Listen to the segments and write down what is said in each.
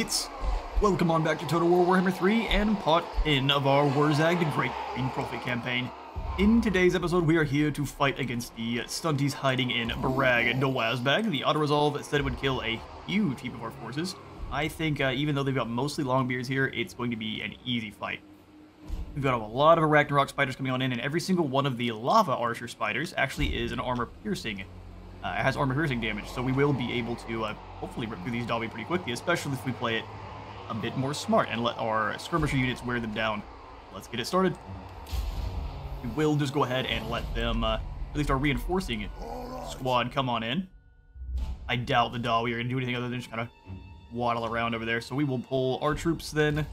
mates! Welcome on back to Total War Warhammer 3 and part in of our Wurzzag, the Great Green Prophet campaign. In today's episode, we are here to fight against the stunties hiding in Brag the Wazbag. The auto-resolve said it would kill a huge heap of our forces. I think even though they've got mostly Longbeards here, it's going to be an easy fight. We've got a lot of Ragnarok spiders coming on in, and every single one of the lava archer spiders actually is an armor-piercing. It has armor-piercing damage, so we will be able to hopefully rip through these Dobby pretty quickly, especially if we play it a bit more smart and let our skirmisher units wear them down. Let's get it started. We will just go ahead and let them, at least our reinforcing squad, come on in. I doubt the Dobby are going to do anything other than just kind of waddle around over there, so we will pull our troops then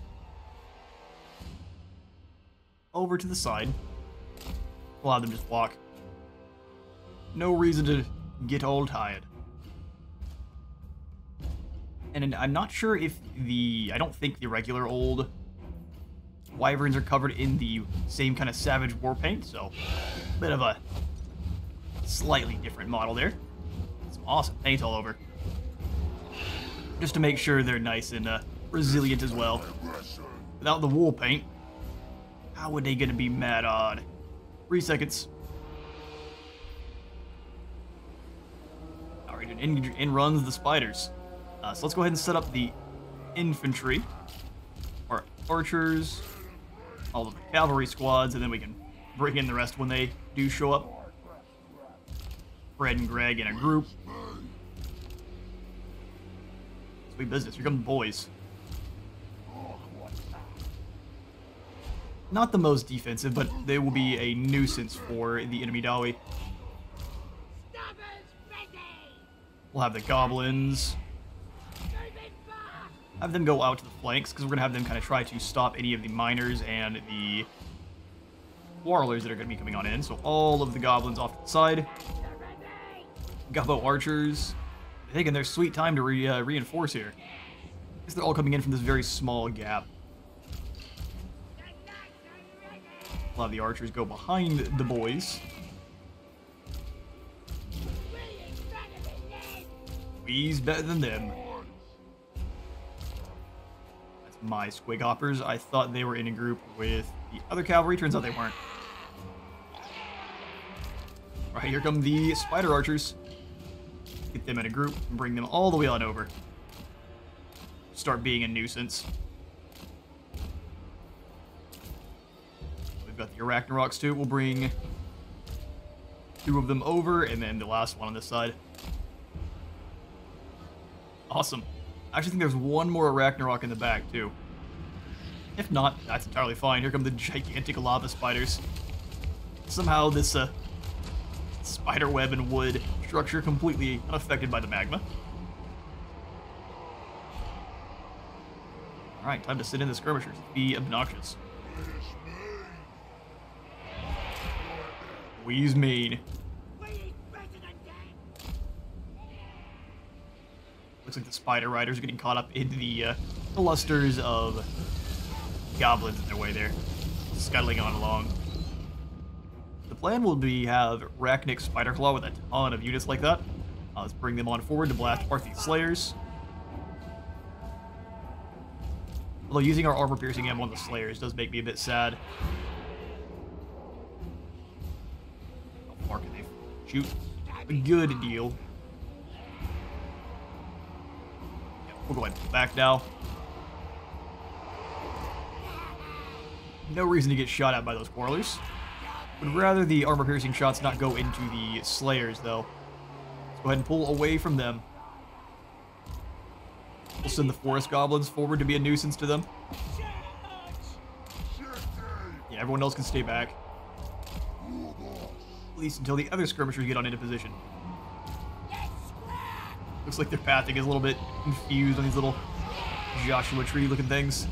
over to the side. We'll have them just walk. No reason to get all tired. And I'm not sure if I don't think the regular old wyverns are covered in the same kind of savage war paint, so a bit of a slightly different model there. Some awesome paint all over. Just to make sure they're nice and resilient as well. Without the wool paint, how are they going to be mad odd? 3 seconds. Alright, in runs the spiders. So let's go ahead and set up the infantry, our archers, all of the cavalry squads, and then we can bring in the rest when they do show up. Fred and Greg in a group. Sweet business. Here come the boys. Not the most defensive, but they will be a nuisance for the enemy Dawi. We'll have the goblins. Have them go out to the flanks, because we're going to have them kind of try to stop any of the miners and the warlords that are going to be coming on in. So all of the goblins off to the side. Gobbo archers. They're taking their sweet time to reinforce here. I guess they're all coming in from this very small gap. We'll have the archers go behind the boys. We's better than them. That's my squig hoppers. I thought they were in a group with the other cavalry. Turns out they weren't. Alright, here come the spider archers. Get them in a group and bring them all the way on over. Start being a nuisance. We've got the Arachnaroks too. We'll bring 2 of them over, and then the last one on this side. Awesome. I actually think there's one more Arachnarok in the back, too. If not, that's entirely fine. Here come the gigantic lava spiders. Somehow this spider web and wood structure completely unaffected by the magma. Alright, time to sit in the skirmishers. Be obnoxious. We's mean. Looks like the spider riders are getting caught up in the clusters of goblins in their way there, scuttling on along. The plan will be have Rachnic Spiderclaw with a ton of units like that. Let's bring them on forward to blast apart these slayers. Although using our armor-piercing M on the slayers does make me a bit sad. How far can they shoot? A good deal. We'll go ahead and pull back now. No reason to get shot at by those quarrelers. Would rather the armor-piercing shots not go into the slayers, though. Let's go ahead and pull away from them. We'll send the forest goblins forward to be a nuisance to them. Yeah, everyone else can stay back. At least until the other skirmishers get on into position. Looks like their pathing is a little bit confused on these little Joshua tree looking things.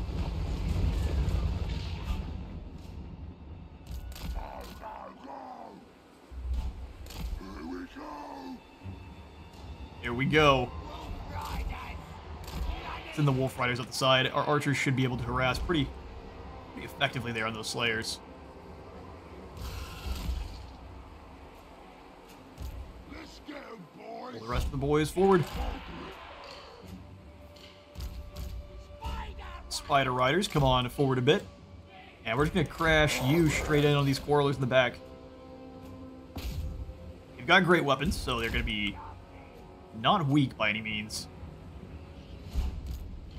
Here we go. Send the wolf riders up the side. Our archers should be able to harass pretty effectively there on those slayers. Pull the rest of the boys forward. Spider Riders, come on forward a bit. And we're just gonna crash you straight in on these Quarrelers in the back. They've got great weapons, so they're gonna be not weak by any means.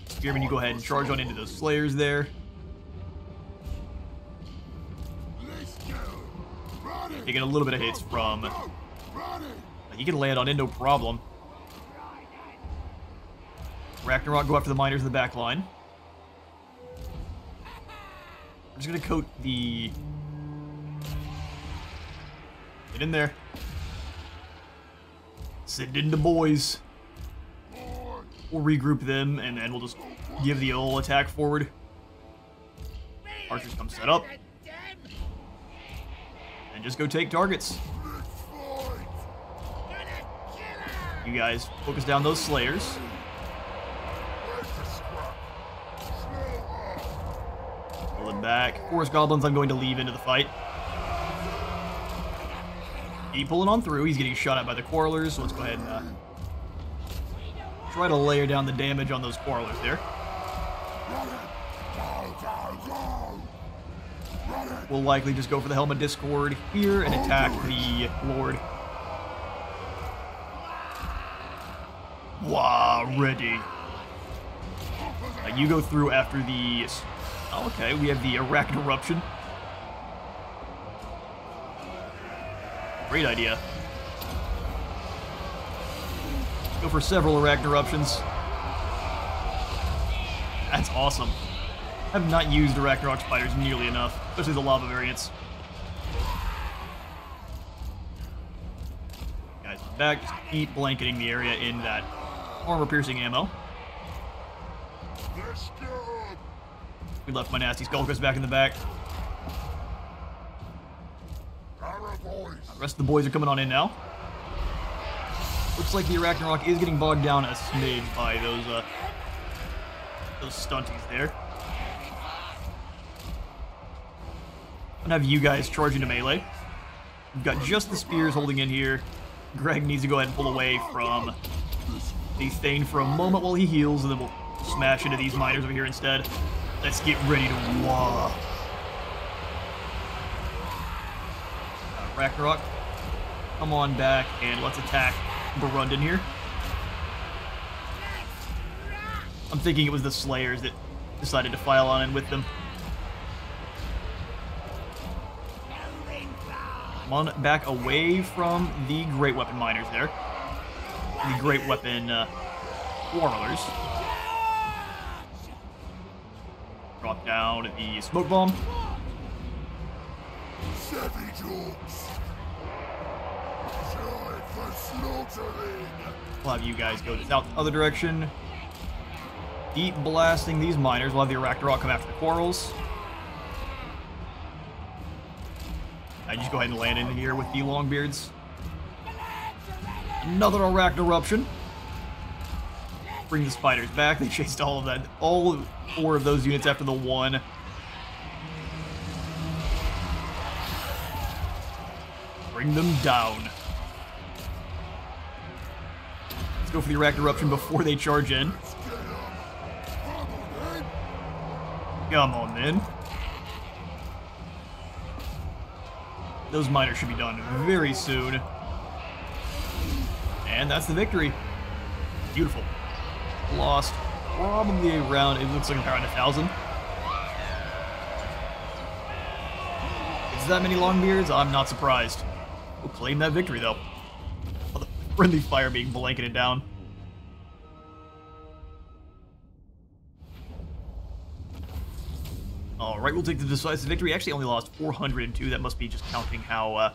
Spearman, you go ahead and charge on into those Slayers there. Taking a little bit of hits from... You can lay it on in, no problem. Ragnarok, go after the miners in the back line. I'm just gonna coat the... Get in there. Send in the boys. We'll regroup them, and then we'll just give the old attack forward. Archers come set up. And just go take targets. You guys focus down those Slayers. Pull them back. Forest Goblins I'm going to leave into the fight. Keep pulling on through. He's getting shot at by the Quarrelers, so let's go ahead and try to layer down the damage on those Quarrelers there. We'll likely just go for the Helm of Discord here and attack the Lord. Wow, ready. You go through after the... Oh, okay, we have the Arachnid Eruption. Great idea. Go for several Arachnid Eruptions. That's awesome. I have not used Arachnid Spiders nearly enough, especially the lava variants. Guys, back, just keep blanketing the area in that armor-piercing ammo. We left my nasty Skulkers back in the back. The rest of the boys are coming on in now. Looks like the Arachnid is getting bogged down a smidge by those stunties there. I'm gonna have you guys charge into melee. We've got just the spears holding in here. Greg needs to go ahead and pull away from the Thane for a moment while he heals, and then we'll smash into these miners over here instead. Let's get ready to wah. Ragnarok, come on back and let's attack Burundan here. I'm thinking it was the Slayers that decided to file on in with them. Come on back away from the Great Weapon miners there. The Great Weapon Quarrelers. Drop down the Smoke Bomb. We'll have you guys go out the other direction. Keep blasting these miners. We'll have the Arachnid come after the Quarrels. I just go ahead and land in here with the Longbeards. Another Arachnid Eruption. Bring the spiders back. They chased all of that, all 4 of those units after the 1. Bring them down. Let's go for the Arachnid Eruption before they charge in. Come on, then. Those miners should be done very soon. And that's the victory. Beautiful. Lost probably around, it looks like around 1,000. Is that many Longbeards? I'm not surprised. We'll claim that victory, though. Oh, the friendly fire being blanketed down. Alright, we'll take the decisive victory. Actually, only lost 402. That must be just counting how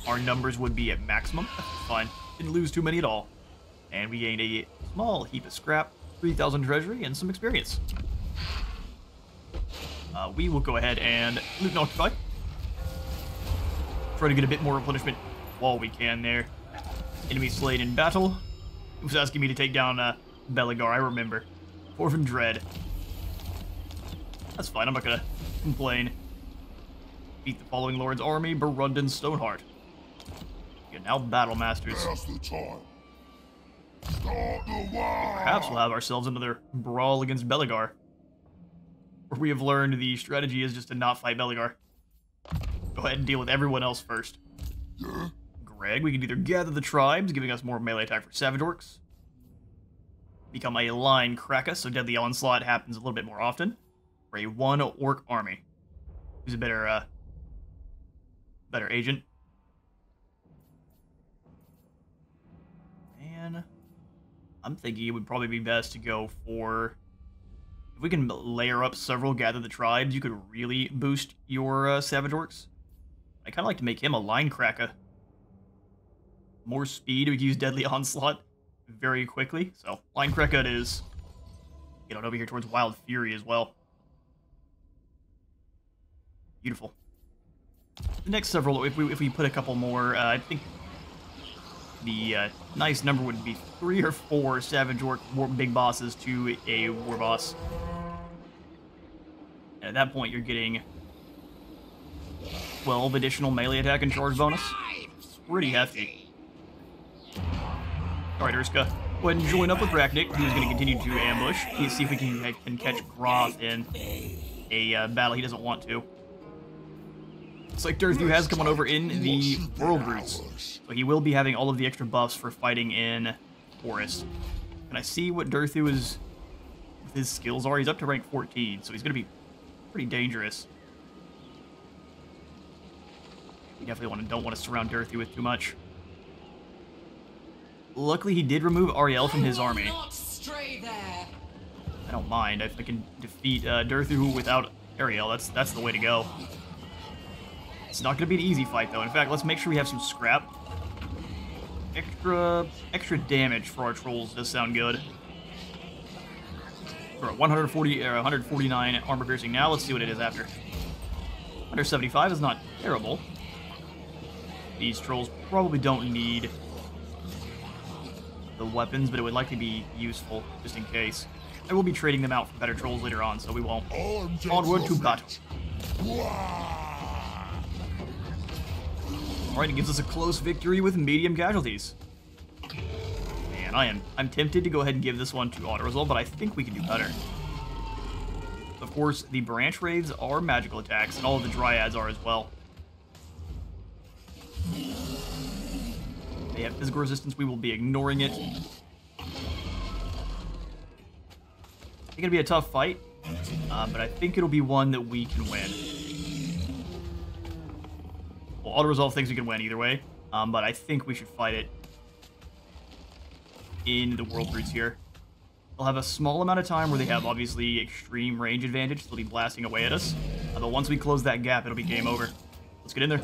our numbers would be at maximum. That's fine. Didn't lose too many at all. And we gained a small heap of scrap, 3,000 treasury, and some experience. We will go ahead and loot and occupy. Try to get a bit more replenishment while we can there. Enemy slain in battle. It was asking me to take down Beligar, I remember. Orphan Dread. That's fine, I'm not gonna complain. Beat the following Lord's army, Burundan Stoneheart. You're now Battle Masters. Perhaps we'll have ourselves another brawl against Beligar. where we have learned the strategy is just to not fight Beligar. Go ahead and deal with everyone else first. Greg, we can either gather the tribes, giving us more melee attack for Savage Orcs. Become a line Kraka, so Deadly Onslaught happens a little bit more often. For a 1 orc army. Who's a better agent? And I'm thinking it would probably be best to go for... If we can layer up several Gather the Tribes, you could really boost your Savage Orcs. I kind of like to make him a line Kraka. More speed, we can use Deadly Onslaught very quickly. So, line Kraka it is. Get on over here towards Wild Fury as well. Beautiful. The next several, if we put a couple more, I think the nice number would be 3 or 4 Savage Orc big bosses to a war boss. And at that point, you're getting 12 additional melee attack and charge bonus. Pretty hefty. Alright, Urska, go ahead and join up with Raknik, who's going to continue to ambush. Let's see if we can catch Groth in a battle he doesn't want to. Looks like Durthu has come on over in the World Roots, so he will be having all of the extra buffs for fighting in Forest. Can I see what Durthu is, with his skills are? He's up to rank 14, so he's going to be pretty dangerous. We definitely don't want to surround Durthu with too much. Luckily, he did remove Ariel from his army. I don't mind. If I can defeat Durthu without Ariel, that's the way to go. It's not going to be an easy fight, though. In fact, let's make sure we have some scrap. Extra damage for our trolls does sound good. We're at 149 armor piercing now. Let's see what it is after. 175 is not terrible. These trolls probably don't need the weapons, but it would likely be useful, just in case. I will be trading them out for better trolls later on, so we won't. Onward to battle. Alright, it gives us a close victory with medium casualties. Man, I'm tempted to go ahead and give this one to auto-resolve, but I think we can do better. Of course, the branch raids are magical attacks, and all of the dryads are as well. They have physical resistance, we will be ignoring it. It's gonna be a tough fight, but I think it'll be one that we can win. Well, auto-resolve thinks we can win either way, but I think we should fight it in the World Roots here. They'll have a small amount of time where they have, obviously, extreme range advantage. They'll be blasting away at us. But once we close that gap, it'll be game over. Let's get in there.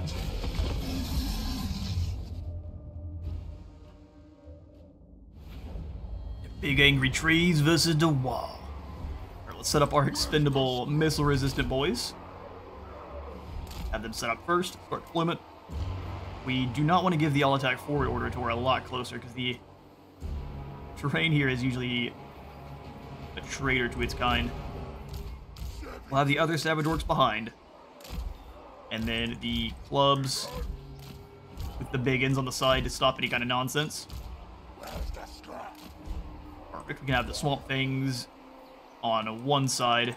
Big Angry Trees versus the Wall. Alright, let's set up our expendable missile-resistant boys. Have them set up first, start deployment. We do not want to give the all-attack forward order until we're a lot closer, because the terrain here is usually a traitor to its kind. We'll have the other Savage Orcs behind. And then the clubs with the big ends on the side to stop any kind of nonsense. Perfect, we can have the Swamp Things on one side.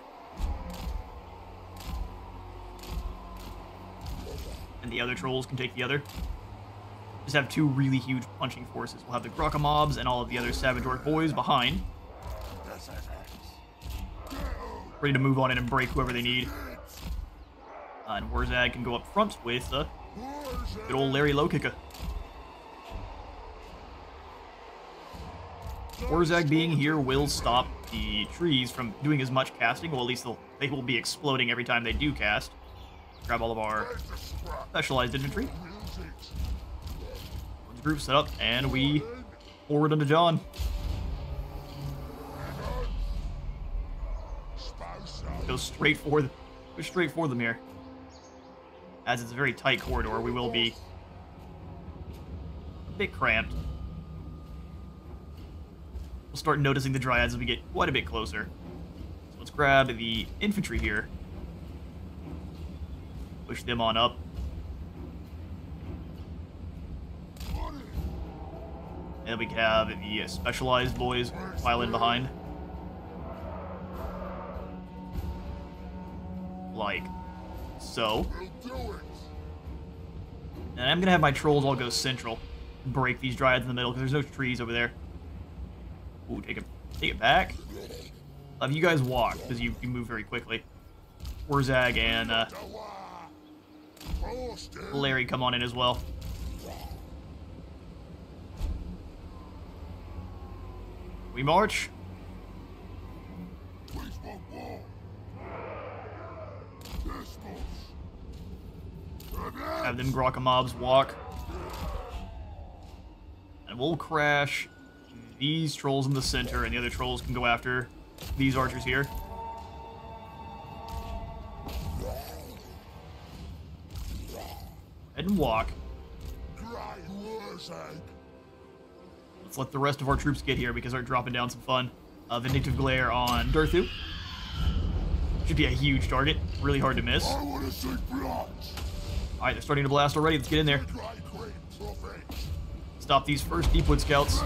And the other trolls can take the other. Just have 2 really huge punching forces. We'll have the Grokka mobs and all of the other Savage Orc boys behind. Ready to move on in and break whoever they need. And Wurzzag can go up front with good old Larry Low Kicker. Wurzzag being here will stop the trees from doing as much casting. Well, at least they will be exploding every time they do cast. Grab all of our specialized infantry. Group set up, and we forward into John. Go straight for them here. As it's a very tight corridor, we will be a bit cramped. We'll start noticing the dryads as we get quite a bit closer. So let's grab the infantry here. Push them on up. And we can have the specialized boys pile in behind. so. And I'm gonna have my trolls all go central. Break these dryads in the middle, because there's no trees over there. Ooh, take it back. You guys walk, because you move very quickly. Wurzzag and Larry come on in as well. We march. Have them Grokka mobs walk. And we'll crash these trolls in the center, and the other trolls can go after these archers here. Head and walk. Let's let the rest of our troops get here because they're dropping down some fun. Vindictive Glare on Durthu. Should be a huge target. Really hard to miss. Alright, they're starting to blast already. Let's get in there. Stop these first Deepwood scouts.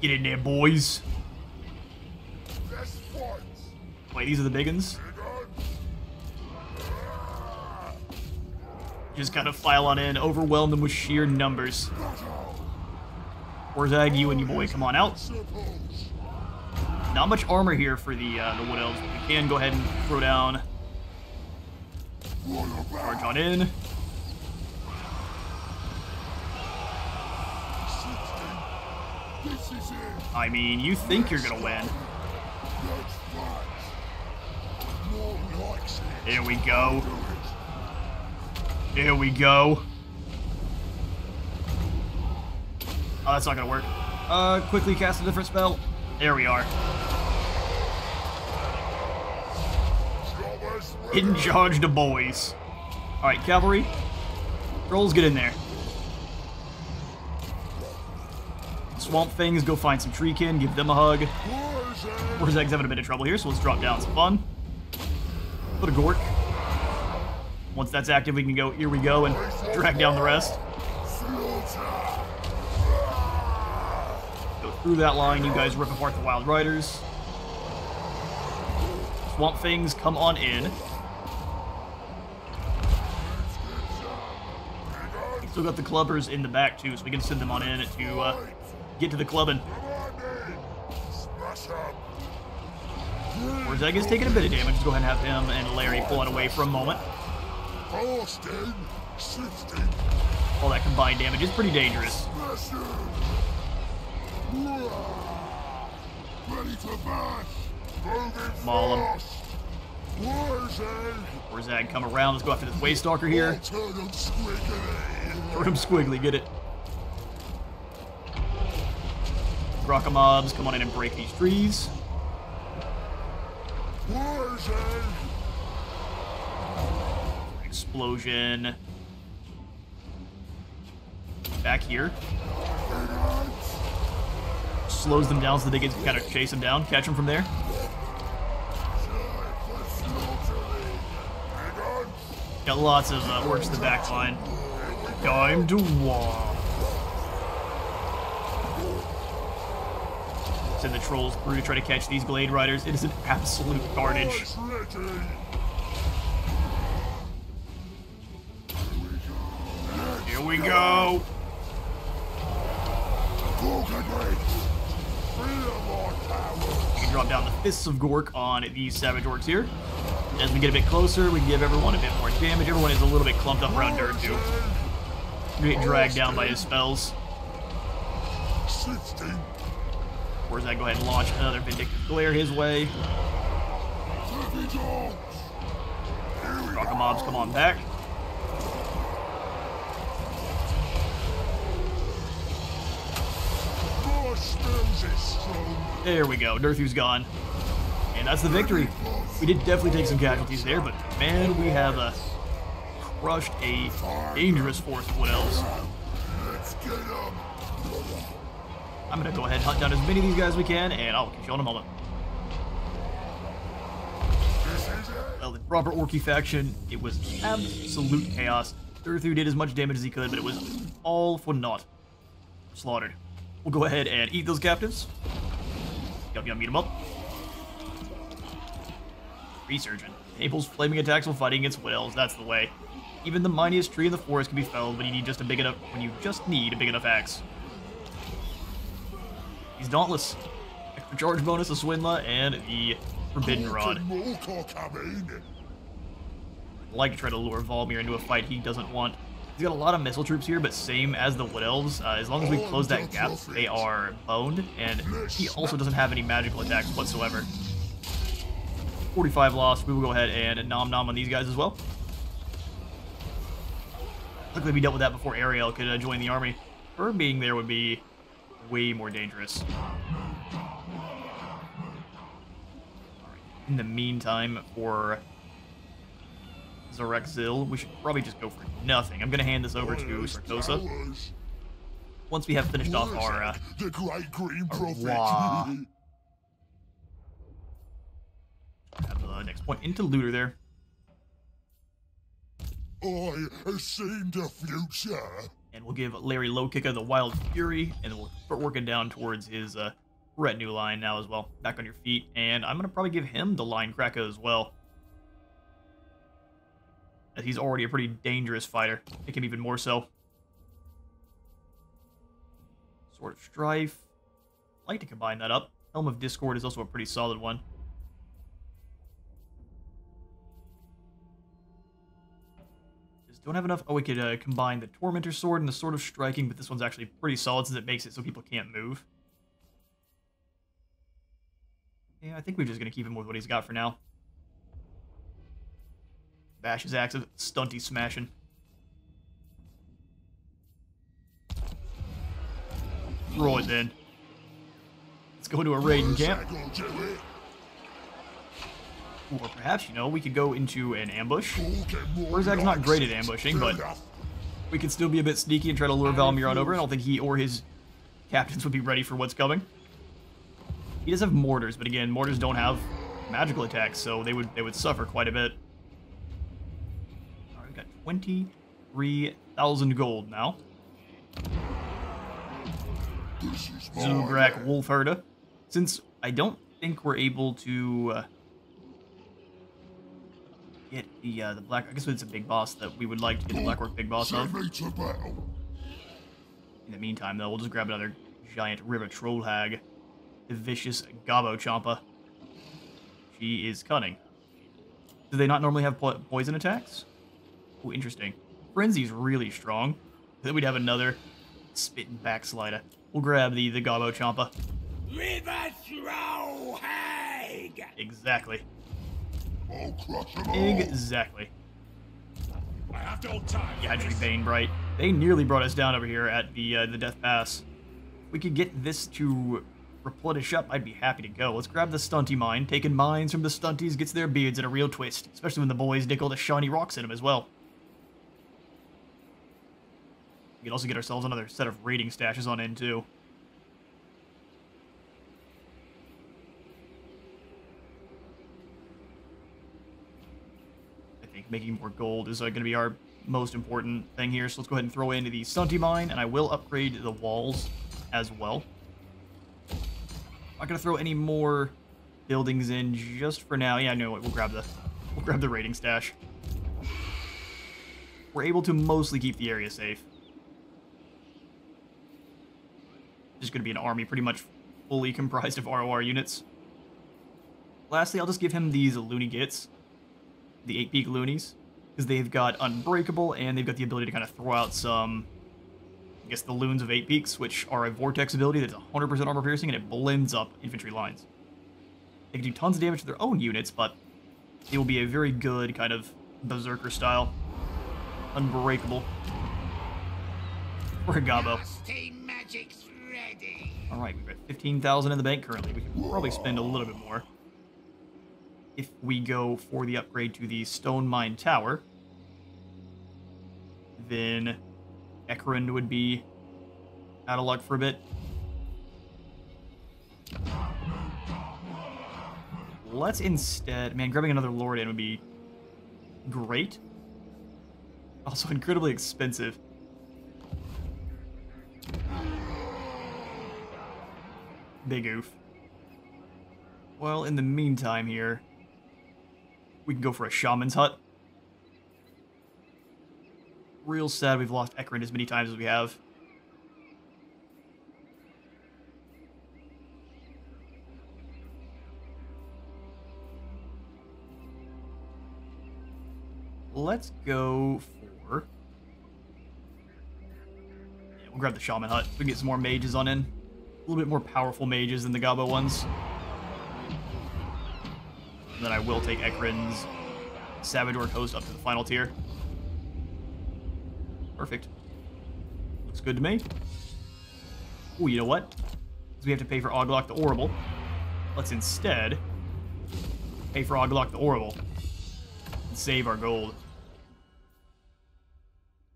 Get in there, boys. Wait, these are the big uns? Just kind of file on in, overwhelm them with sheer numbers. Wurzzag, you and your boy, come on out. Not much armor here for the Wood Elves, but we can go ahead and throw down. Charge on in. I mean, you think you're gonna win. Here we go. Here we go. Oh, that's not gonna work. Quickly cast a different spell. There we are. Hidden charge to boys. Alright, cavalry. Trolls, get in there. Swamp Things, go find some treekin, give them a hug. Wurzzag's having a bit of trouble here, so let's drop down some fun. Put a Gork. Once that's active, we can go, here we go, and drag down the rest. Go through that line, you guys rip apart the Wild Riders. Swamp Things, come on in. Still got the clubbers in the back, too, so we can send them on in to get to the clubbing. Wurzzag is taking a bit of damage. Let's go ahead and have him and Larry pulling away for a moment. All that combined damage is pretty dangerous. Maul him. Wurzzag, come around. Let's go after this Waystalker here. Turn him squiggly, get it. Grokka mobs, come on in and break these trees. Explosion. Back here. Slows them down so they can kind of chase them down, catch them from there. Got lots of works to the back line. Time to walk. Send the trolls through to try to catch these Glade Riders. It is an absolute carnage. Here we go. You can drop down the Fists of Gork on these Savage Orcs here. As we get a bit closer, we can give everyone a bit more damage. Everyone is a little bit clumped up around Durthu. Get dragged down by his spells. Where's that? Go ahead and launch another Vindictive Glare his way. Grokka mobs, come on back. There we go. Durthu's gone. And that's the victory. We did definitely take some casualties there, but man, we have crushed a dangerous force of Wood Elves. I'm going to go ahead and hunt down as many of these guys as we can, and I'll catch you in a moment. Well, the proper Orky faction, it was absolute chaos. Durthu did as much damage as he could, but it was all for naught. Slaughtered. We'll go ahead and eat those captives. Yup, beat him up. Resurgent. Enables flaming attacks while fighting against whales. That's the way. Even the mightiest tree in the forest can be felled when you need just a big enough axe. He's dauntless. Extra charge bonus, a Swindler, and the Forbidden Rod. I'd like to try to lure Volmir into a fight he doesn't want. He's got a lot of missile troops here, but same as the Wood Elves. As long as we close that gap, they are boned, and he also doesn't have any magical attacks whatsoever. 45 lost. We will go ahead and nom-nom on these guys as well. Luckily, we dealt with that before Ariel could join the army. Her being there would be way more dangerous. In the meantime, for Zarexil, we should probably just go for nothing. I'm going to hand this over to Sartosa. Once we have finished off our Wah. Have the next point into Looter there. I have seen the future. And we'll give Larry Lowkicka the Wild Fury, and we'll start working down towards his retinue line now as well. Back on your feet, and I'm going to probably give him the Line Cracker as well. As he's already a pretty dangerous fighter. Make him even more so. Sword of Strife. I'd like to combine that up. Helm of Discord is also a pretty solid one. Don't have enough. Oh, we could combine the Tormentor Sword and the Sword of Striking, but this one's actually pretty solid since it makes it so people can't move. Yeah, I think we're just going to keep him with what he's got for now. Bash his axe of stunty smashing. Throw it then. Let's go into a raiding camp. Or perhaps, you know, we could go into an ambush. Wurzzag's not great at ambushing, but we could still be a bit sneaky and try to lure Valmir on over. I don't think he or his captains would be ready for what's coming. He does have mortars, but again, mortars don't have magical attacks, so they would suffer quite a bit. Alright, we've got 23,000 gold now. Zugrak Wolfherda. Since I don't think we're able to get the black. I guess it's a big boss that we would like to get the Blackwork big boss of. In the meantime, though, we'll just grab another giant river troll hag, the vicious Gabo Champa. She is cunning. Do they not normally have poison attacks? Oh, interesting. Frenzy's really strong. Then we'd have another spitting backslider. We'll grab the Gabo Champa. River troll hag. Exactly. Exactly. I have no time. Yadri Banebright. They nearly brought us down over here at the Death Pass. If we could get this to replenish up, I'd be happy to go. Let's grab the Stunty Mine. Taking mines from the Stunties gets their beards in a real twist, especially when the boys dig all the shiny rocks in them as well. We can also get ourselves another set of raiding stashes on in too. Making more gold is going to be our most important thing here, so let's go ahead and throw into the Stunty Mine, and I will upgrade the walls as well. I'm not going to throw any more buildings in just for now. Yeah, no, we'll grab the raiding stash. We're able to mostly keep the area safe. Just going to be an army pretty much fully comprised of ROR units. Lastly, I'll just give him these Loony Gits. The 8-peak loonies, because they've got Unbreakable, and they've got the ability to kind of throw out some, I guess, the loons of 8 peaks, which are a vortex ability that's 100% armor piercing, and it blends up infantry lines. They can do tons of damage to their own units, but it will be a very good kind of berserker style. Unbreakable. For Gabo. Alright, we've got 15,000 in the bank currently. We can probably spend a little bit more. If we go for the upgrade to the Stone Mine Tower, then Ekrund would be out of luck for a bit. Let's instead... Man, grabbing another Lord in would be great. Also incredibly expensive. Big oof. Well, in the meantime here, we can go for a shaman's hut. Real sad we've lost Ekrin as many times as we have. Let's go for... Yeah, we'll grab the shaman hut. We can get some more mages on in. A little bit more powerful mages than the Gabo ones. And then I will take Ekrin's Savage Orc host up to the final tier. Perfect. Looks good to me. Ooh, you know what? Because we have to pay for Oglok the Orrible. Let's instead pay for Oglok the Orrible and save our gold.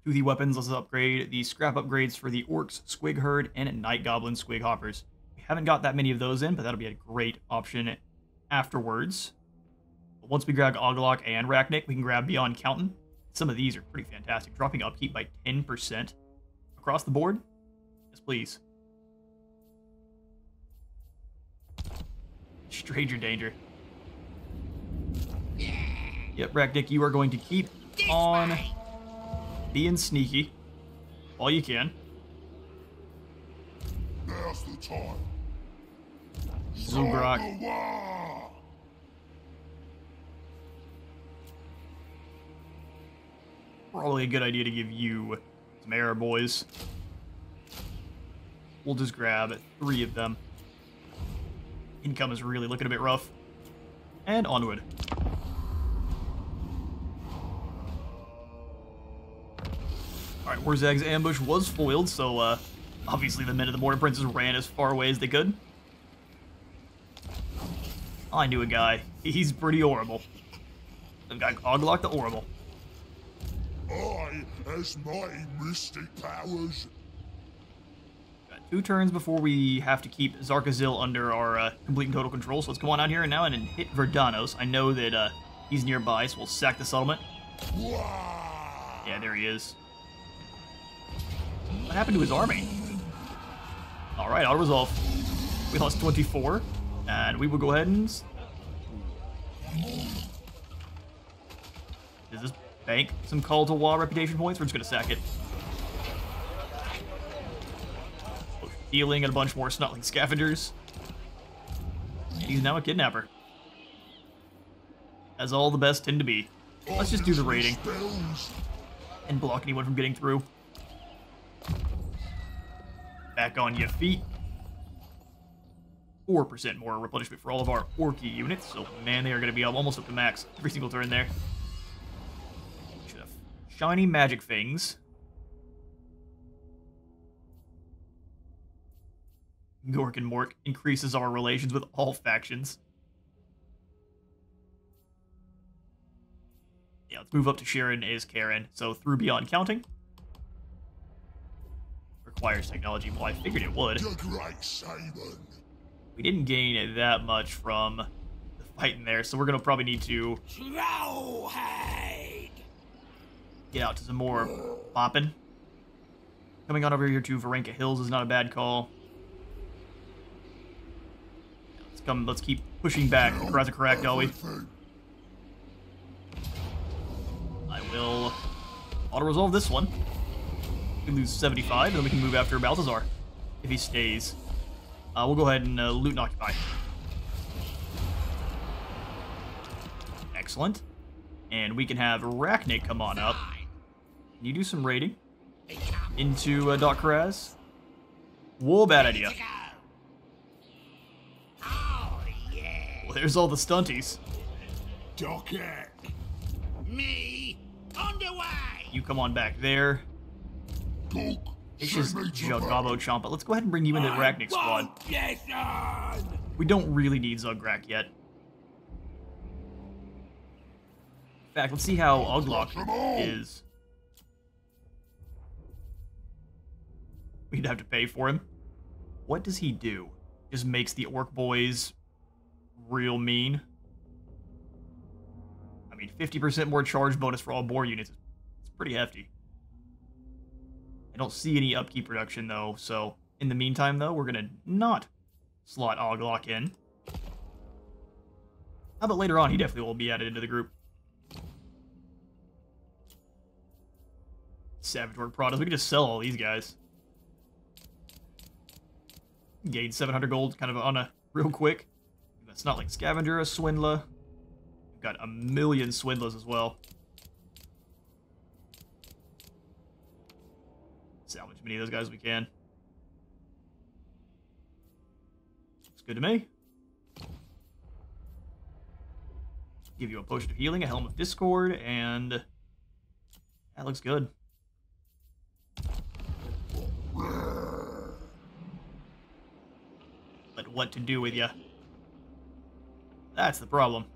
Toothy weapons, let's upgrade the scrap upgrades for the Orcs, Squig Herd, and Night Goblin Squig Hoppers. We haven't got that many of those in, but that'll be a great option afterwards. But once we grab Oglok and Rachnik, we can grab Beyond Counting. Some of these are pretty fantastic, dropping upkeep by 10% across the board. Yes, please. Stranger danger. Yep, Rachnik, you are going to keep on being sneaky all you can. Now's the time. Zugrak. Probably a good idea to give you some arrow boys. We'll just grab 3 of them. Income is really looking a bit rough. And onward. Alright, Wurzzag's ambush was foiled, so obviously the men of the Mortar Princes ran as far away as they could. I knew a guy. He's pretty horrible. The guy Oglok the Horrible. I has mighty mystic powers. Got 2 turns before we have to keep Zarkazil under our complete and total control, so let's come on out here and now and hit Verdanos. I know that he's nearby, so we'll sack the settlement. Yeah, there he is. What happened to his army? Alright, auto resolve. We lost 24, and we will go ahead and... Does this bank some Call to War reputation points? We're just going to sack it. Healing and a bunch more Snotling Scavengers. He's now a kidnapper. As all the best tend to be. Let's just do the raiding. And block anyone from getting through. Back on your feet. 4% more replenishment for all of our Orky units. So, man, they are going to be almost up to max every single turn there. Should have shiny magic things. Gork and Mork increases our relations with all factions. Yeah, let's move up to Sharon as Karen. So, through Beyond Counting. Requires technology. Well, I figured it would. We didn't gain that much from the fight in there, so we're going to probably need to get out to some more popping. Coming on over here to Varenka Hills is not a bad call. Let's keep pushing back across the Karakdawi. I will auto-resolve this one. We can lose 75, and then we can move after Balthazar, if he stays. We'll go ahead and loot and occupy. Excellent. And we can have Rachnik come on up. Can you do some raiding into Doc Karaz? Whoa, bad idea. Well, there's all the stunties. Docket. Me underway. You come on back there. It's just Jugabo Chompa. Let's go ahead and bring you into the Rachnik squad. We don't really need Zugrak yet. In fact, let's see how Oglok is. We'd have to pay for him. What does he do? Just makes the Orc boys real mean. I mean, 50% more charge bonus for all boar units. It's pretty hefty. I don't see any upkeep reduction, though, so in the meantime, though, we're going to not slot Oglok in. But later on, he definitely will be added into the group. Saboteur products. We can just sell all these guys. Gain 700 gold kind of on a real quick. That's not like Scavenger, a Swindler. We've got a million Swindlers as well. Salvage as many of those guys as we can. Looks good to me. Give you a potion of healing, a helm of discord, and that looks good. But what to do with you? That's the problem.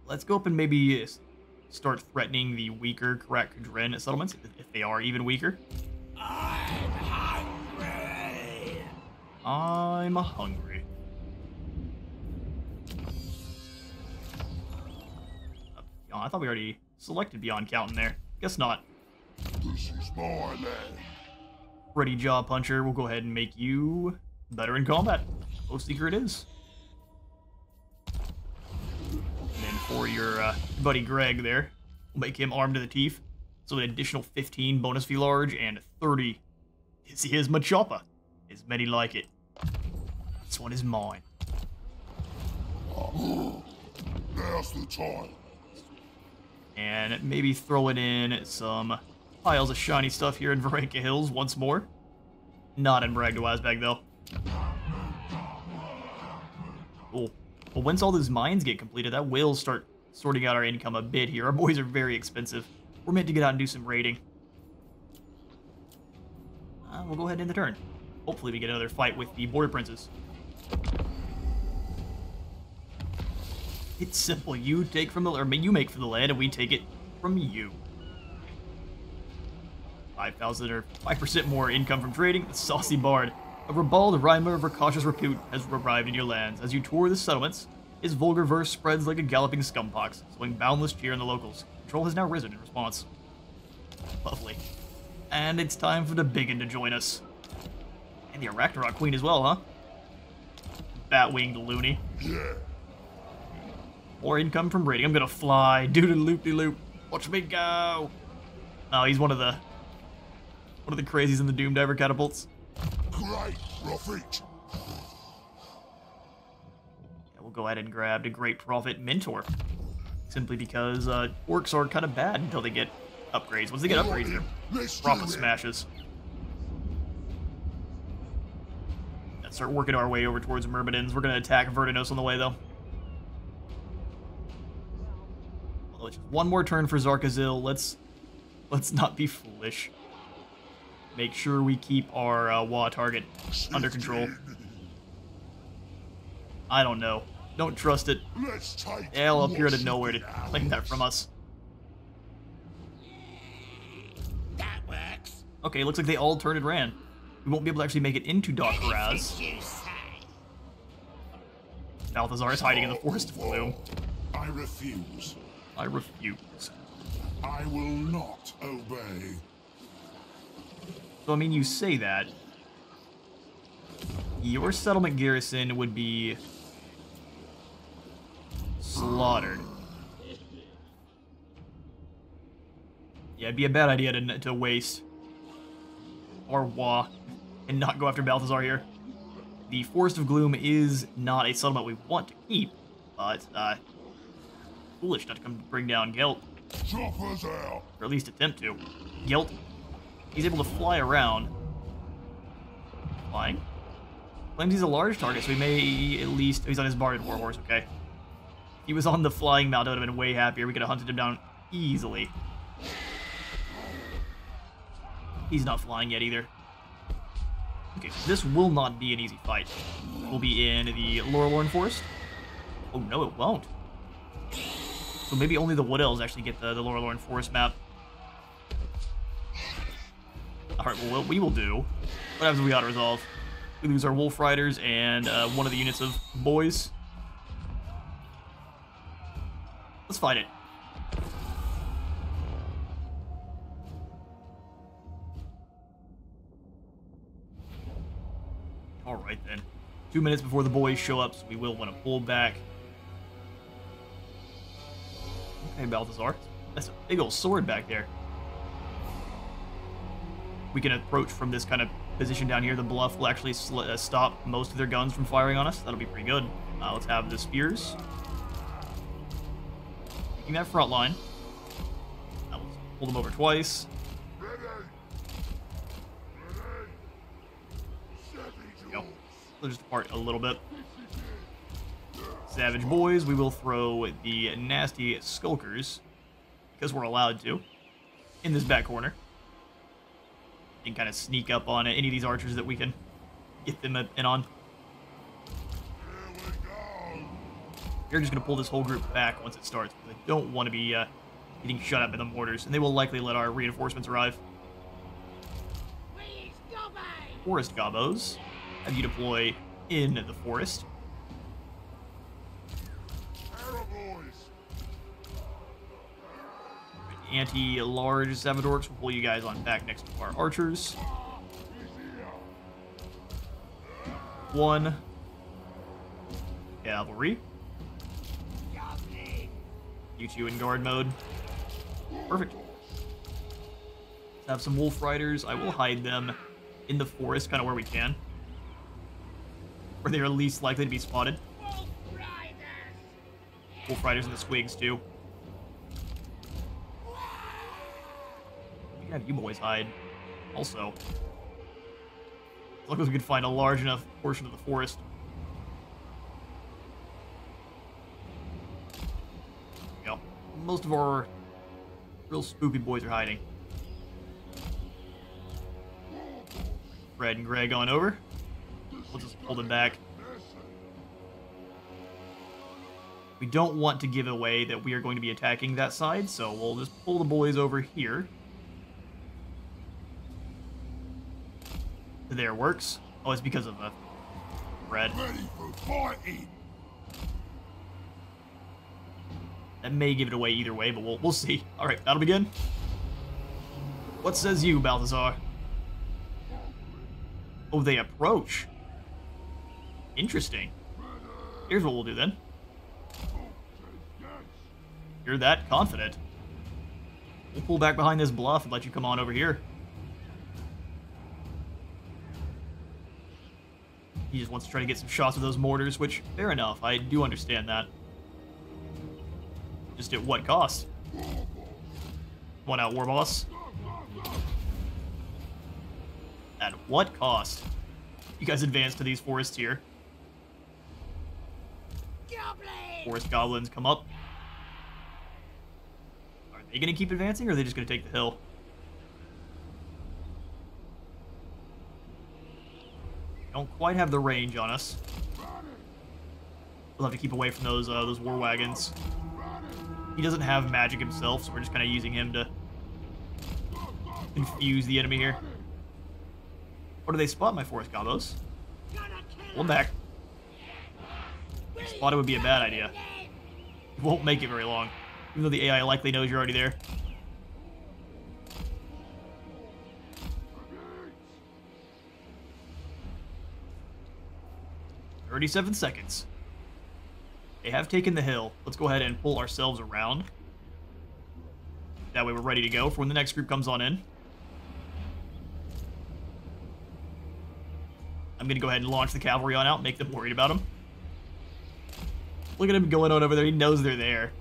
Let's go up and maybe start threatening the weaker Karak-Kadren settlements, if they are even weaker. I'm hungry. I'm hungry. Oh, I thought we already selected Beyond Counting there. Guess not. This is my land. Ready, Jaw Puncher. We'll go ahead and make you better in combat. Most Seeker it is. And then for your buddy Greg there, we'll make him armed to the teeth. So an additional 15 bonus fee large and 30 is his Machoppa. As many like it. This one is mine. Now's the time. And maybe throwing in some piles of shiny stuff here in Varanka Hills once more. Not in Bragdawazbag, though. Cool. Well, once all those mines get completed, that will start sorting out our income a bit here. Our boys are very expensive. We're meant to get out and do some raiding. We'll go ahead and end the turn. Hopefully we get another fight with the Border Princes. It's simple. You take from the, or you make from the land, and we take it from you. 5,000 or 5% more income from trading. The Saucy Bard, a ribald rhymer of cautious repute, has arrived in your lands. As you tour the settlements, his vulgar verse spreads like a galloping scumpox, sowing boundless cheer in the locals. Control has now risen in response. Lovely. And it's time for the Biggin to join us. And the Arachnarok Queen as well, huh? Bat-winged loony. Yeah. More income from raiding. I'm gonna fly. Doodle-loop-de-loop. Watch me go. Oh, he's one of the crazies in the Doom Diver catapults. Great profit. Yeah, we'll go ahead and grab the Great Prophet Mentor. Simply because orcs are kind of bad until they get upgrades. Once they get upgrades, they're proper smashes. Let's start working our way over towards Myrmidons. We're gonna attack Vertinos on the way, though. Well, just one more turn for Zarkazil. Let's not be foolish. Make sure we keep our Wa target under control. I don't know. Don't trust it. Let's take They'll appear out of nowhere to claim that from us. That works. Okay, looks like they all turned and ran. We won't be able to actually make it into Dakharaz. You say. Balthazar is hiding in the Forest of Gloom. I refuse. I refuse. I will not obey. So, I mean, you say that. Your settlement garrison would be slaughtered. Yeah, it'd be a bad idea to waste our Wa and not go after Balthazar here. The Forest of Gloom is not a settlement we want to keep, but foolish not to come bring down Gelt, Choppers out. or at least attempt to. Gelt, he's able to fly around. Flying? Claims he's a large target, so he may at least... He's on his Barded Warhorse, okay. If he was on the flying mount, I would have been way happier. We could have hunted him down easily. He's not flying yet either. Okay, so this will not be an easy fight. We'll be in the Lorelorn Forest. Oh no, it won't. So maybe only the Wood Elves actually get the Lorelorn Forest map. Alright, well, what we will do... What happens if we auto-resolve? We lose our Wolf Riders and one of the units of BOYZ. Let's fight it. Alright then. 2 minutes before the boys show up, so we will want to pull back. Okay, Balthazar. That's a big old sword back there. We can approach from this kind of position down here. The bluff will actually stop most of their guns from firing on us. That'll be pretty good. Let's have the spears. Taking that front line. Now let's pull them over twice. Go. They'll just depart a little bit. Savage boys, we will throw the nasty skulkers, because we're allowed to, in this back corner. You can kind of sneak up on any of these archers that we can get them in on. We're just going to pull this whole group back once it starts, because I don't want to be getting shut up in the mortars, and they will likely let our reinforcements arrive. Forest Gobbos, have you deploy in the forest. Anti-large Savadorks will pull you guys on back next to our archers. 1 cavalry. You two in guard mode. Perfect. Let's have some wolf riders. I will hide them in the forest, kind of where we can, where they are least likely to be spotted. Wolf riders and the squigs too. We can have you boys hide also. As long as we can find a large enough portion of the forest. There we go. Most of our real spoopy boys are hiding. Fred and Greg on over. We'll just pull them back. We don't want to give away that we are going to be attacking that side, so we'll just pull the boys over here. There works. Oh, it's because of Fred. Ready for fighting. That may give it away either way, but we'll see. All right, that'll begin. What says you, Balthazar? Oh, they approach. Interesting. Here's what we'll do then. You're that confident. We'll pull back behind this bluff and let you come on over here. He just wants to try to get some shots with those mortars, which, fair enough, I do understand that. Just at what cost? One out, War Boss. At what cost? You guys advance to these forests here. Forest goblins come up. Are they going to keep advancing, or are they just going to take the hill? Don't quite have the range on us. We'll have to keep away from those war wagons. He doesn't have magic himself, so we're just kind of using him to confuse the enemy here. Or do they spot my forest gobbos? Pull them back. Spot it would be a bad idea. You won't make it very long, even though the AI likely knows you're already there. "37 seconds. They have taken the hill. Let's go ahead and pull ourselves around. That way we're ready to go for when the next group comes on in. I'm going to go ahead and launch the cavalry on out, make them worried about him. Look at him going on over there. He knows they're there.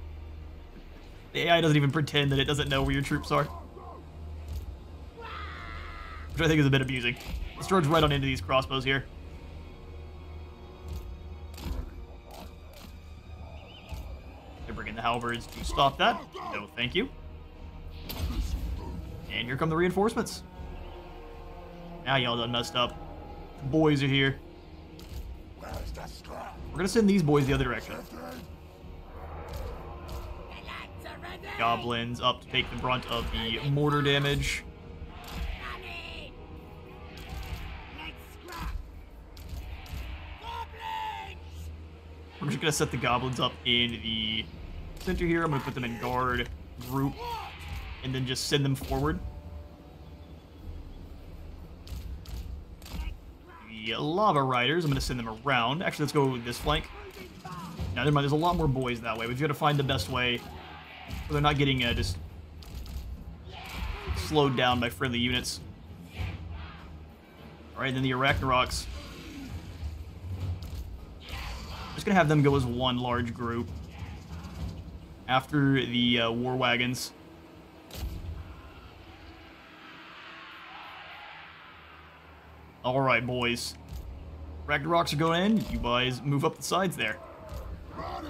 The AI doesn't even pretend that it doesn't know where your troops are, which I think is a bit amusing. Let's charge right on into these crossbows here. They're bringing the halberds to stop that. No, thank you. And here come the reinforcements. Now y'all done messed up. The boys are here. We're gonna send these boys the other direction. Goblins up to take the brunt of the mortar damage. We're just gonna set the goblins up in the center here. I'm gonna put them in guard group and then just send them forward. the Lava Riders. I'm going to send them around. Actually, let's go this flank. Now, never mind, there's a lot more boys that way. We've got to find the best way so they're not getting just slowed down by friendly units. Alright, then the Arachnaroks. Just going to have them go as one large group after the war wagons. Alright, boys. Ragnaroks are going in. You guys move up the sides there. Ready.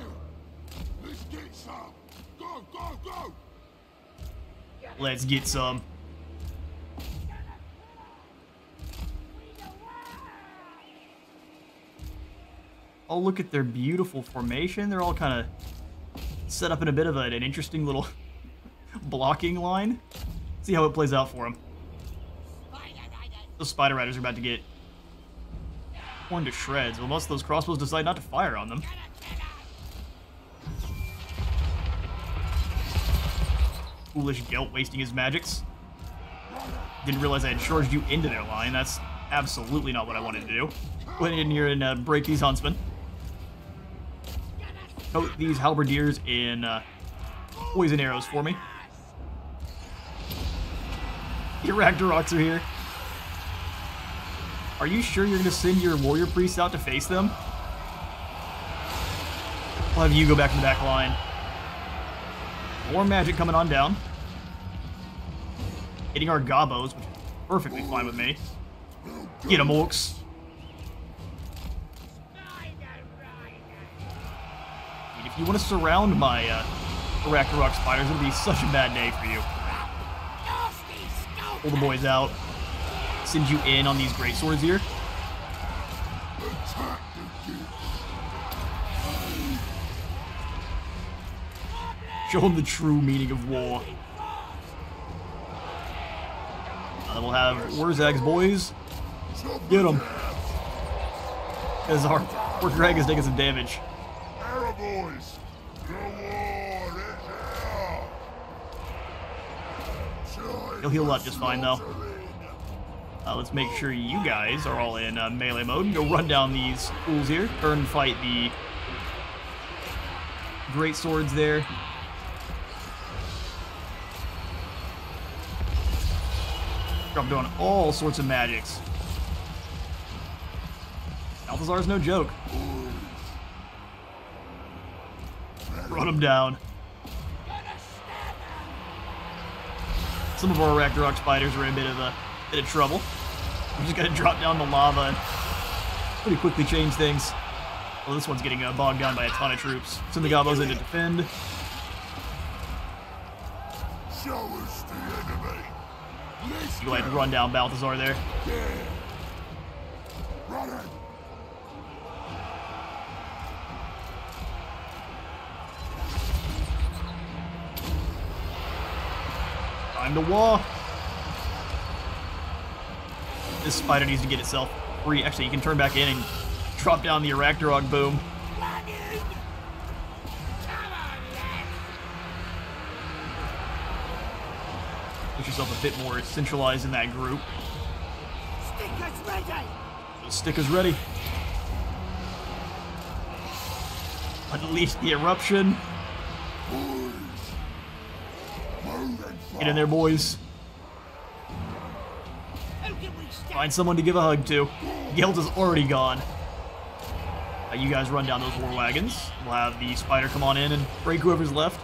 Let's get some. Go, go, go. Let's get some. Oh, look at their beautiful formation. They're all kind of set up in a bit of an interesting little blocking line. See how it plays out for them. Those Spider Riders are about to get torn to shreds. Well, most of those crossbows decide not to fire on them. Foolish Gelt wasting his magics. Didn't realize I had charged you into their line. That's absolutely not what I wanted to do. Went in here and break these huntsmen. Coat these halberdiers in poison arrows for me. Your Ragnaroks are here. Are you sure you're going to send your warrior priests out to face them? We'll have you go back to the back line. More magic coming on down. Hitting our gobos, which is perfectly fine with me. Get 'em, orcs. If you want to surround my Arachnarok spiders, it'll be such a bad day for you. Pull the boys out. Send you in on these great swords here. Show them the true meaning of war. Then we'll have Wurzzag's boys. Get them. Because our poor drag is taking some damage. Boys, the war is here. He'll heal up just fine, though. Let's make sure you guys are all in melee mode. Go run down these fools here. Turn and fight the great swords there. I'm doing all sorts of magics. Balthazar's no joke. Run him down. Some of our Ragnarok spiders are in a bit of trouble. We just gotta drop down the lava and pretty quickly change things. Well, this one's getting bogged down by a ton of troops. Send the gobos in to defend. Show us the enemy. Go ahead and run down Balthazar there. Run it. Time to war. This spider needs to get itself free. Actually, you can turn back in and drop down the Arachnarok boom. Get yourself a bit more centralized in that group. Stickers ready! The stickers ready. Unleash the eruption. Get in there, boys. Find someone to give a hug to. Gelt is already gone. You guys run down those war wagons. We'll have the spider come on in and break whoever's left.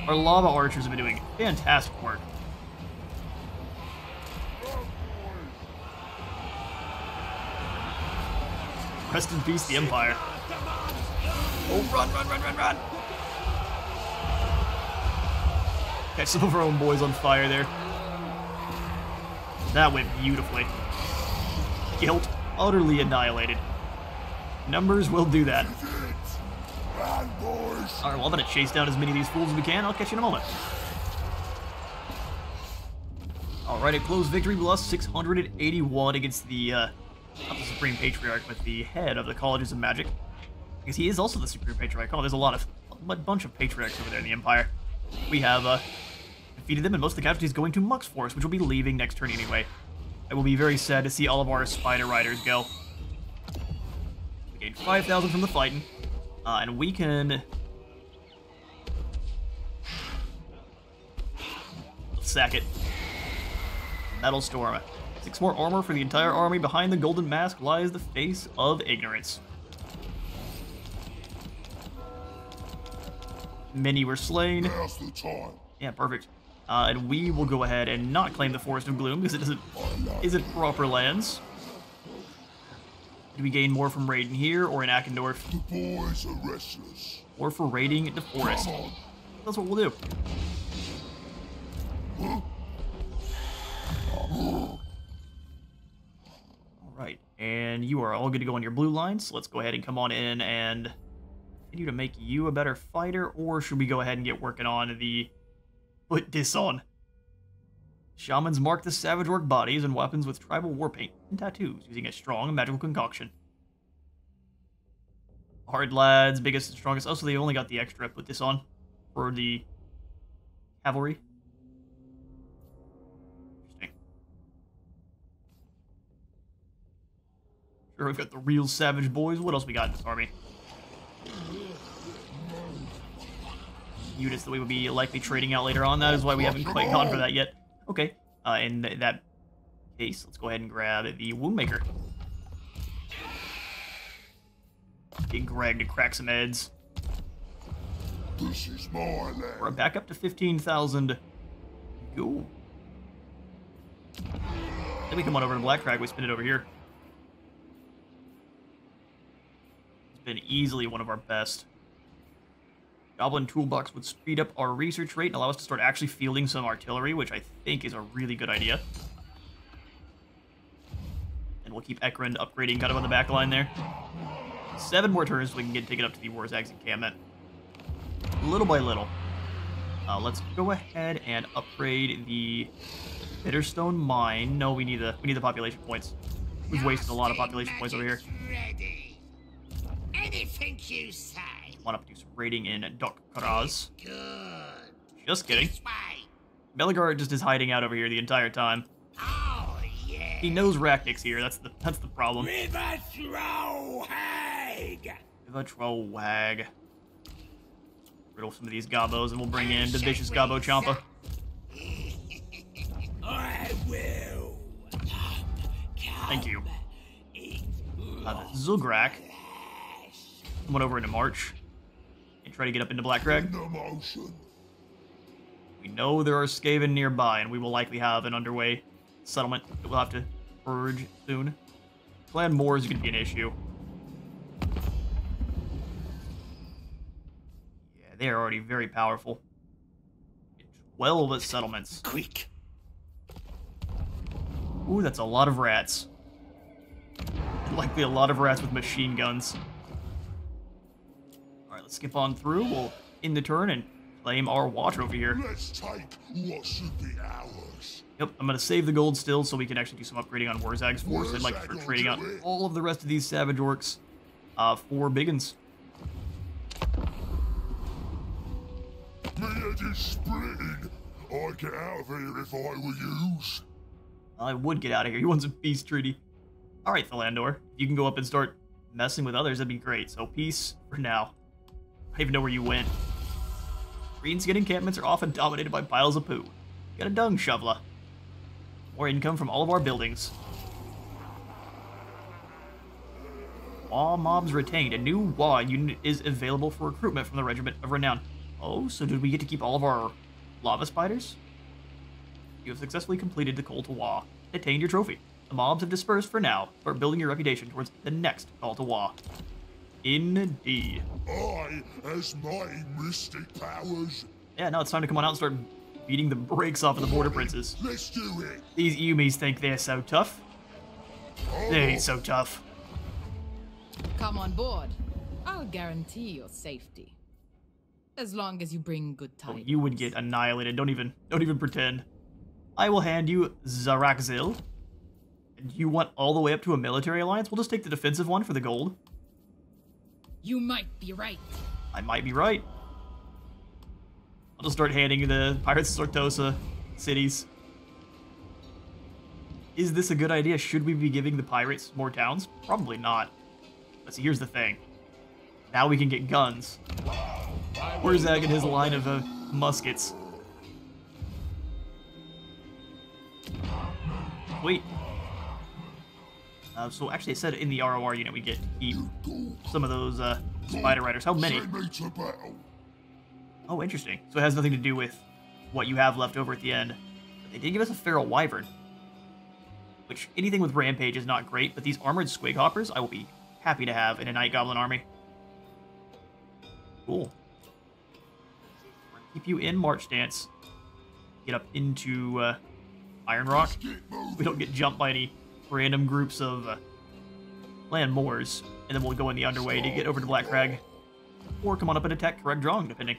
Our lava archers have been doing fantastic work. Rest in peace, the Empire. Oh, run, run, run, run, run! Catch some of our own boys on fire there. That went beautifully. Gelt utterly annihilated. Numbers will do that. Alright, well, I'm gonna chase down as many of these fools as we can. I'll catch you in a moment. Alright, a close victory. We lost 681 against the, not the Supreme Patriarch, but the head of the Colleges of Magic. Because he is also the Supreme Patriarch. Oh, there's a bunch of Patriarchs over there in the Empire. We have, defeated them, and most of the casualties going to Muck's force, which will be leaving next turn anyway. I will be very sad to see all of our spider riders go. We gained 5,000 from the fighting, and we can... Let's sack it. Metal Storm. 6 more armor for the entire army. Behind the golden mask lies the face of ignorance. Many were slain. Now's the time. Yeah, perfect. And we will go ahead and not claim the Forest of Gloom because it isn't proper lands. Do we gain more from raiding here or in Ackendorf? The boys are restless. Or for raiding the forest? Come on. That's what we'll do. Alright, and you are all good to go on your blue line, so let's go ahead and come on in and continue to make you a better fighter, or should we go ahead and get working on the... Put this on. Shamans mark the savage orc bodies and weapons with tribal war paint and tattoos using a strong and magical concoction. Hard lads, biggest and strongest. Oh, so they only got the extra. Put this on for the cavalry. Interesting. Sure, we've got the real savage boys. What else we got in this army? Units that we would be likely trading out later on. That is why we haven't quite gone for that yet. Okay, in that case, let's go ahead and grab the Woundmaker. Get Greg to crack some heads. This is my land. We're back up to 15,000. Go. Then we come on over to Black Crag. We spin it over here. It's been easily one of our best. Goblin Toolbox would speed up our research rate and allow us to start actually fielding some artillery, which I think is a really good idea. And we'll keep Ekrund upgrading kind of on the back line there. 7 more turns so we can get taken up to the Wurzzag's encampment. Little by little. Let's go ahead and upgrade the Bitterstone Mine. No, we need the population points. We've wasted a lot of population points over here. Ready. Anything you say. Want to do some raiding in Dokkaraz. Good. Just kidding. This way. Bellegarde just is hiding out over here the entire time. Oh yeah. He knows Raknik's here. That's the problem. River Throwhag. River Throwhag. Riddle some of these gobos, and we'll bring in the vicious Gobbo Champa. I will. Thank you. The Zulgrak. Went over into March. And try to get up into Black Crag. The motion. We know there are Skaven nearby, and we will likely have an underway settlement that we'll have to purge soon. Clan Moor is going to be an issue. Yeah, they are already very powerful. 12 settlements. Quick. Ooh, that's a lot of rats. Likely a lot of rats with machine guns. Alright, let's skip on through. We'll end the turn and claim our watch over here. Let's take what should be ours. Yep, I'm going to save the gold still so we can actually do some upgrading on Wurzzag's force. I'd like to start trading out all of the rest of these savage orcs for biggins. Me head is splitting. I'd get out of here if I were yous. I would get out of here. You want some peace treaty. Alright, Philandor. If you can go up and start messing with others, that'd be great. So peace for now. I don't even know where you went. Green skin encampments are often dominated by piles of poo. Get a dung shoveler. More income from all of our buildings. Wa mobs retained. A new Wa unit is available for recruitment from the Regiment of Renown. Oh, so did we get to keep all of our lava spiders? You have successfully completed the Call to Wa. Attained your trophy. The mobs have dispersed for now. Start building your reputation towards the next Call to Wa. Indeed. I, as my mystic powers. Yeah, now it's time to come on out and start beating the brakes off of the Border Princes. Let's do it. These Yumis think they're so tough. They ain't so tough. Come on board. I'll guarantee your safety. As long as you bring good Oh, tidings. you would get annihilated. Don't even pretend. I will hand you Zarakzil. And you want all the way up to a military alliance? We'll just take the defensive one for the gold. You might be right. I might be right. I'll just start handing the Pirates of Sartosa cities. Is this a good idea? Should we be giving the pirates more towns? Probably not. But see, here's the thing. Now we can get guns. Wurzzag and his line of muskets. Wait. So actually, it said in the ROR unit we get to keep some of those spider riders. How many? Send me to battle. Oh, interesting. So it has nothing to do with what you have left over at the end. But they did give us a feral wyvern, which anything with rampage is not great. But these armored squig hoppers, I will be happy to have in a night goblin army. Cool. Keep you in march stance. Get up into Iron Rock. We don't get jumped by any random groups of land moors, and then we'll go in the underway to get over to Black Crag, or come on up and attack Correct Drong, depending.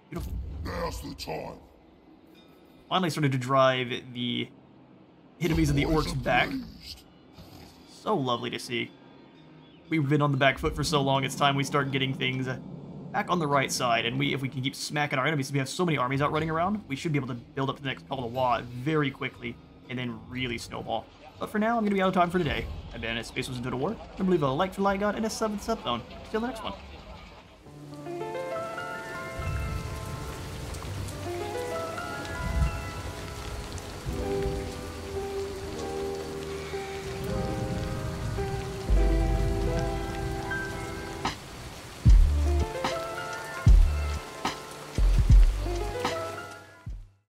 Beautiful. Now's the time. Finally started to drive the enemies of the orcs back. So lovely to see. We've been on the back foot for so long, it's time we start getting things back on the right side, and if we can keep smacking our enemies, we have so many armies out running around, we should be able to build up to the next couple of Wa very quickly, and then really snowball. But for now, I'm going to be out of time for today. I've been at Space Wars and Total War. I believe a like for Light God and a sub and sub zone. See you on the next one.